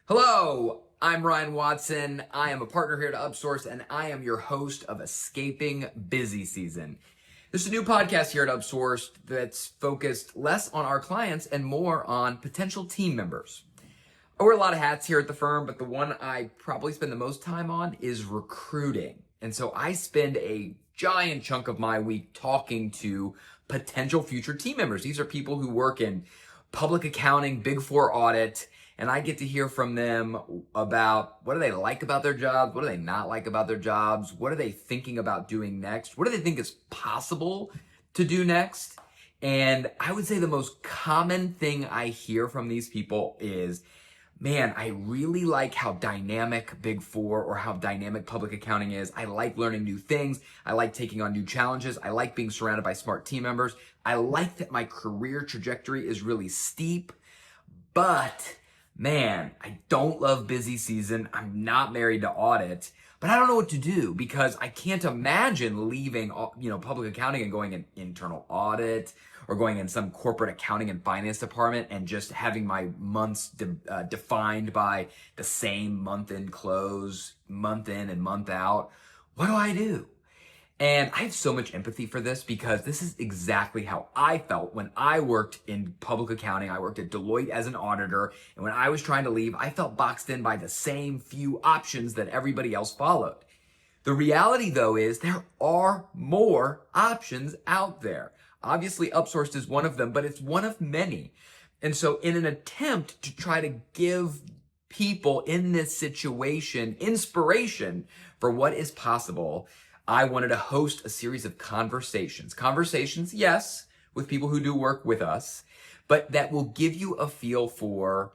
Hello, I'm Ryan Watson. I am a partner here at Upsourced, and I am your host of Escaping Busy Season. This is a new podcast here at Upsourced that's focused less on our clients and more on potential team members. I wear a lot of hats here at the firm, but the one I probably spend the most time on is recruiting. And so I spend a giant chunk of my week talking to potential future team members. These are people who work in public accounting, Big Four audit, and I get to hear from them about what do they like about their jobs, what do they not like about their jobs, what are they thinking about doing next, what do they think is possible to do next. And I would say the most common thing I hear from these people is, man, I really like how dynamic Big Four or how dynamic public accounting is. I like learning new things. I like taking on new challenges. I like being surrounded by smart team members. I like that my career trajectory is really steep, but man, I don't love busy season. I'm not married to audit, but I don't know what to do because I can't imagine leaving, public accounting and going in internal audit or going in some corporate accounting and finance department and just having my months defined by the same month-end close, month in and month out. What do I do? And I have so much empathy for this because this is exactly how I felt when I worked in public accounting. I worked at Deloitte as an auditor, and when I was trying to leave, I felt boxed in by the same few options that everybody else followed. The reality, though, is there are more options out there. Obviously, Upsourced is one of them, but it's one of many. And so in an attempt to try to give people in this situation inspiration for what is possible, I wanted to host a series of conversations. Conversations, yes, with people who do work with us, but that will give you a feel for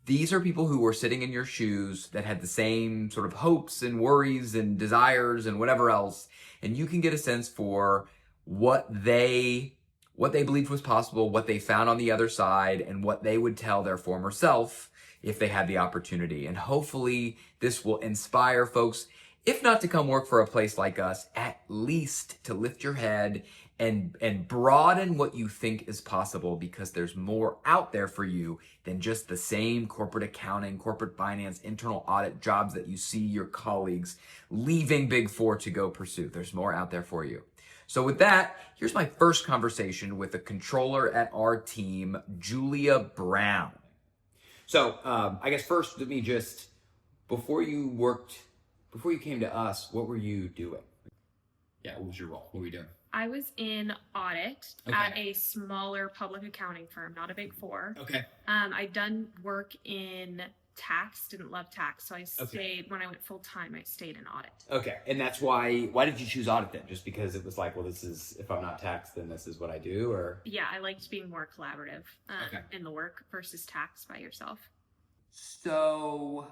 these are people who were sitting in your shoes that had the same sort of hopes and worries and desires and whatever else. And you can get a sense for what they believed was possible, what they found on the other side, and what they would tell their former self if they had the opportunity. And hopefully this will inspire folks, if not to come work for a place like us, at least to lift your head and broaden what you think is possible, because there's more out there for you than just the same corporate accounting, corporate finance, internal audit jobs that you see your colleagues leaving Big Four to go pursue. There's more out there for you. So with that, here's my first conversation with a controller at our team, Julia Brown. So I guess first, let me just, before you came to us, what were you doing? Yeah, what was your role? What were you doing? I was in audit at a smaller public accounting firm, not a Big Four. Okay. I'd done work in tax, didn't love tax, so I stayed, when I went full-time, I stayed in audit. Okay, and that's why did you choose audit then? Just because it was like, well, this is, if I'm not tax, then this is what I do, or? Yeah, I liked being more collaborative in the work versus tax by yourself. So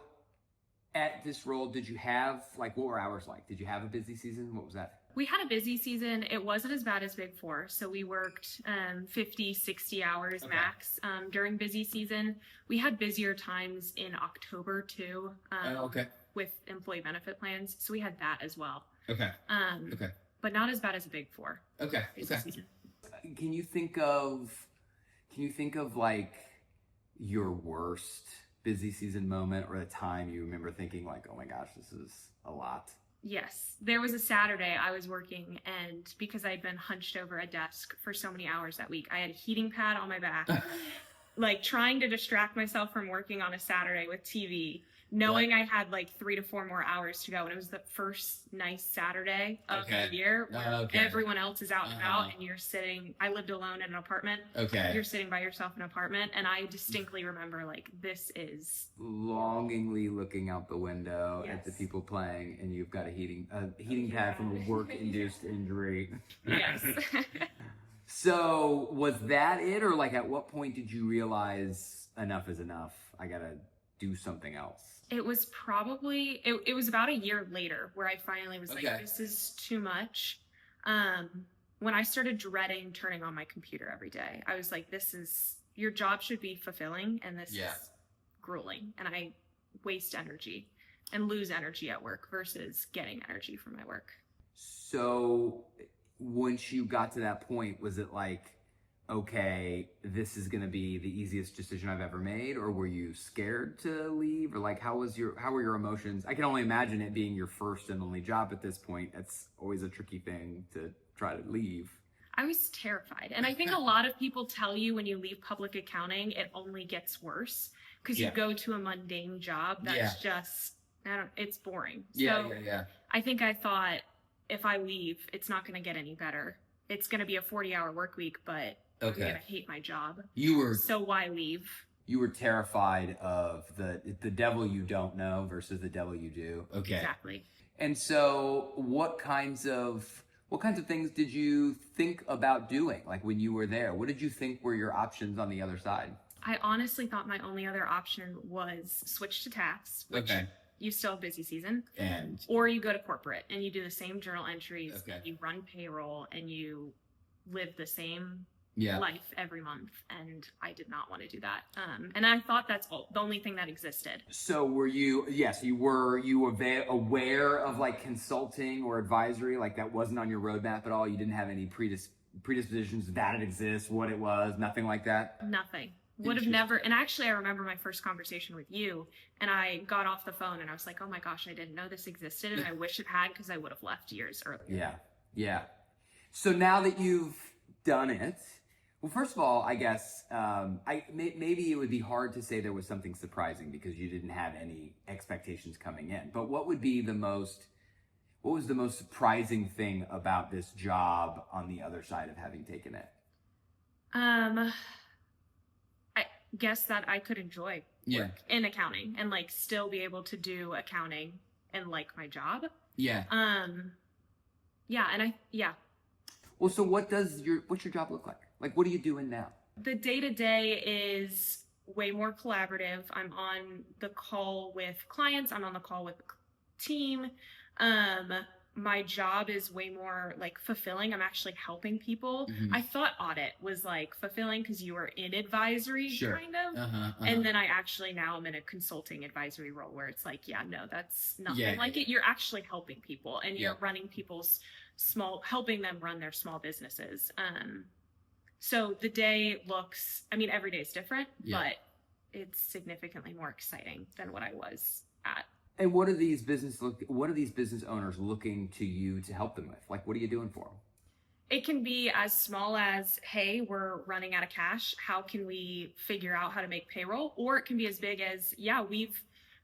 at this role, did you have, what were hours like? Did you have a busy season? What was that? We had a busy season. It wasn't as bad as Big Four. So we worked 50, 60 hours max during busy season. We had busier times in October too with employee benefit plans. So we had that as well. But not as bad as a Big Four. Busy season. Can you think of like your worst busy season moment, or the time you remember thinking like, oh my gosh, this is a lot? Yes, there was a Saturday I was working, and because I'd been hunched over a desk for so many hours that week, I had a heating pad on my back, trying to distract myself from working on a Saturday with TV, knowing I had 3 to 4 more hours to go. And it was the first nice Saturday of the year where everyone else is out and about, and you're sitting, I lived alone in an apartment. You're sitting by yourself in an apartment, and I distinctly remember this is longingly looking out the window at the people playing, and you've got a heating pad from a work-induced injury. Yes. So was that it, or at what point did you realize enough is enough? I gotta do something else? It was probably, it was about a year later where I finally was this is too much. When I started dreading turning on my computer every day, I was like, your job should be fulfilling, and this is grueling, and I waste energy and lose energy at work versus getting energy from my work. So once you got to that point, was it okay, this is going to be the easiest decision I've ever made? Or were you scared to leave? Or like, how were your emotions? I can only imagine it being your first and only job at this point. That's always a tricky thing to try to leave. I was terrified. And I think a lot of people tell you when you leave public accounting, it only gets worse because you go to a mundane job that's just, it's boring. I think I thought, if I leave, it's not going to get any better. It's going to be a 40-hour work week, but I'm going to hate my job. So why leave? You were terrified of the devil you don't know versus the devil you do. Okay. Exactly. And so what kinds of things did you think about doing? Like when you were there, what did you think were your options on the other side? I honestly thought my only other option was switch to tax, which you still have busy season, or you go to corporate and you do the same journal entries, you run payroll, and you live the same life every month. And I did not want to do that. And I thought that's the only thing that existed. So were you, were you aware of like consulting or advisory? Like that wasn't on your roadmap at all? You didn't have any predispositions that it exists, what it was, nothing like that? Nothing. Would have never. And actually, I remember my first conversation with you, and I got off the phone and I was like, oh my gosh, I didn't know this existed. And I wish it had, because I would have left years earlier. Yeah. So now that you've done it, well, first of all, I guess maybe it would be hard to say there was something surprising because you didn't have any expectations coming in. But what was the most surprising thing about this job on the other side of having taken it? I guess that I could enjoy work in accounting and like still be able to do accounting and like my job. Well, so what's your job look like? Like, what are you doing now? The day-to-day is way more collaborative. I'm on the call with clients. I'm on the call with the team. My job is way more like fulfilling. I'm actually helping people. I thought audit was like fulfilling because you were in advisory kind of. And then I actually now am in a consulting advisory role where it's like, that's nothing like it. You're actually helping people and you're running people's helping them run their small businesses. So the day every day is different, but it's significantly more exciting than what I was at. And what are these business owners looking to you to help them with? Like, what are you doing for them? It can be as small as, hey, we're running out of cash. How can we figure out how to make payroll? Or it can be as big as,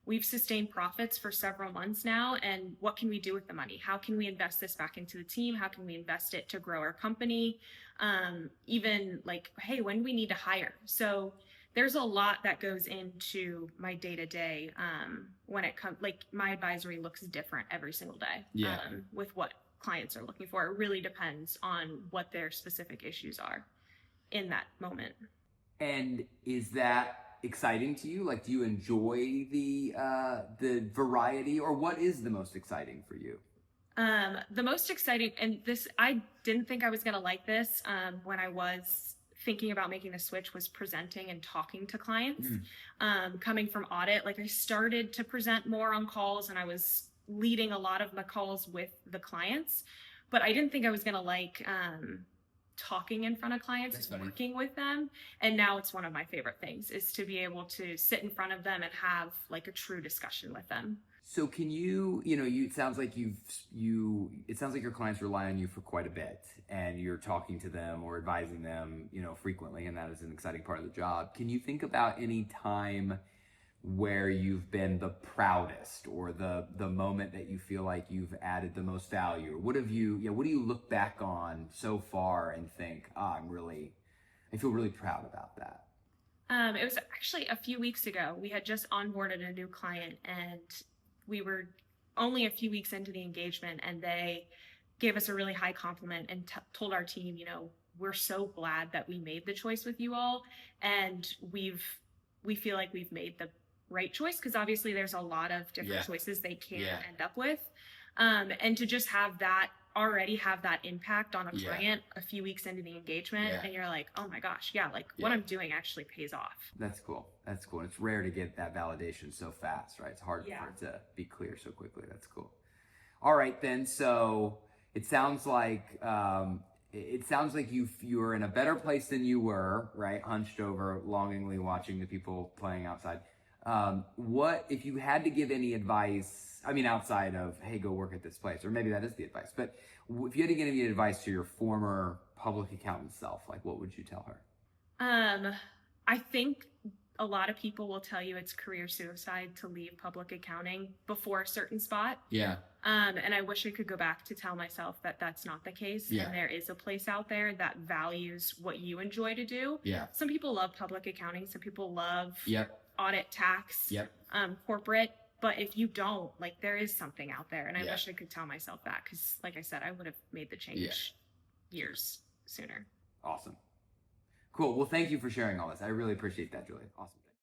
we've sustained profits for several months now. And what can we do with the money? How can we invest this back into the team? How can we invest it to grow our company? Even like, hey, when do we need to hire? So there's a lot that goes into my day-to-day when it comes, like my advisory looks different every single day with what clients are looking for. It really depends on what their specific issues are in that moment. And is that exciting to you? Like, do you enjoy the variety, or what is the most exciting for you? The most exciting, and this, I didn't think I was going to like this when I was thinking about making the switch, was presenting and talking to clients. Coming from audit, like I started to present more on calls and I was leading a lot of my calls with the clients, but I didn't think I was going to like talking in front of clients and working with them. And now it's one of my favorite things, is to be able to sit in front of them and have like a true discussion with them. So can it sounds like your clients rely on you for quite a bit and you're talking to them or advising them, frequently, and that is an exciting part of the job. Can you think about any time where you've been the proudest, or the moment that you feel like you've added the most value? Or what do you look back on so far and think, I feel really proud about that? It was actually a few weeks ago. We had just onboarded a new client and we were only a few weeks into the engagement, and they gave us a really high compliment and told our team, we're so glad that we made the choice with you all. And we feel like we've made the right choice, because obviously there's a lot of different choices they can end up with. And to just have that impact on a client a few weeks into the engagement, and you're like, oh my gosh, what I'm doing actually pays off. That's cool. It's rare to get that validation so fast, right? It's hard for it to be clear so quickly. That's cool. All right, then. So it sounds like it sounds like you're in a better place than you were, right? Hunched over, longingly watching the people playing outside. What if you had to give any advice? I mean, outside of, hey, go work at this place, or maybe that is the advice. But if you had to give any advice to your former public accountant self, like what would you tell her? I think a lot of people will tell you it's career suicide to leave public accounting before a certain spot. Yeah. And I wish I could go back to tell myself that that's not the case. Yeah. And there is a place out there that values what you enjoy to do. Yeah. Some people love public accounting. Some people love Yep. audit, tax, Yep. corporate. But if you don't, like, there is something out there. And I Yeah. wish I could tell myself that, because like I said, I would have made the change years sooner. Awesome. Cool. Well, thank you for sharing all this. I really appreciate that, Julie. Awesome.